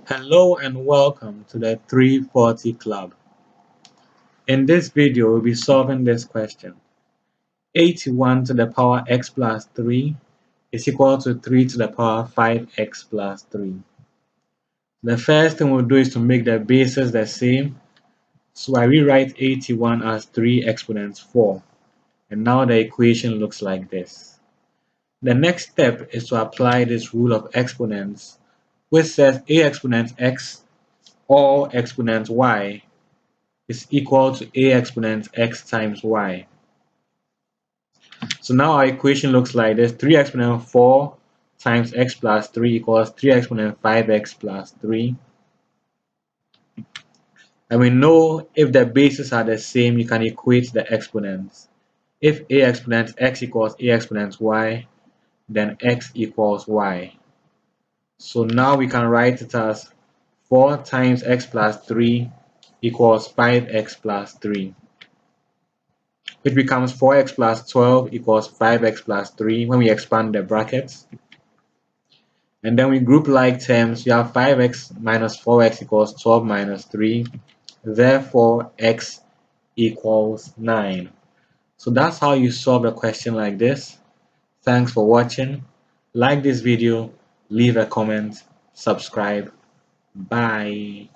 Hello and welcome to the 340 Club. In this video, we'll be solving this question. 81 to the power x plus 3 is equal to 3 to the power 5x plus 3. The first thing we'll do is to make the bases the same. So I rewrite 81 as 3 exponents 4. And now the equation looks like this. The next step is to apply this rule of exponents, which says a exponent x or exponent y is equal to a exponent x times y. So now our equation looks like this. 3 exponent 4 times x plus 3 equals 3 exponent 5x plus 3. And we know if the bases are the same, you can equate the exponents. If a exponent x equals a exponent y, then x equals y. So now we can write it as 4 times x plus 3 equals 5x plus 3. Which becomes 4x plus 12 equals 5x plus 3 when we expand the brackets. And then we group like terms. You have 5x minus 4x equals 12 minus 3. Therefore, x equals 9. So that's how you solve a question like this. Thanks for watching. Like this video, leave a comment, subscribe. Bye.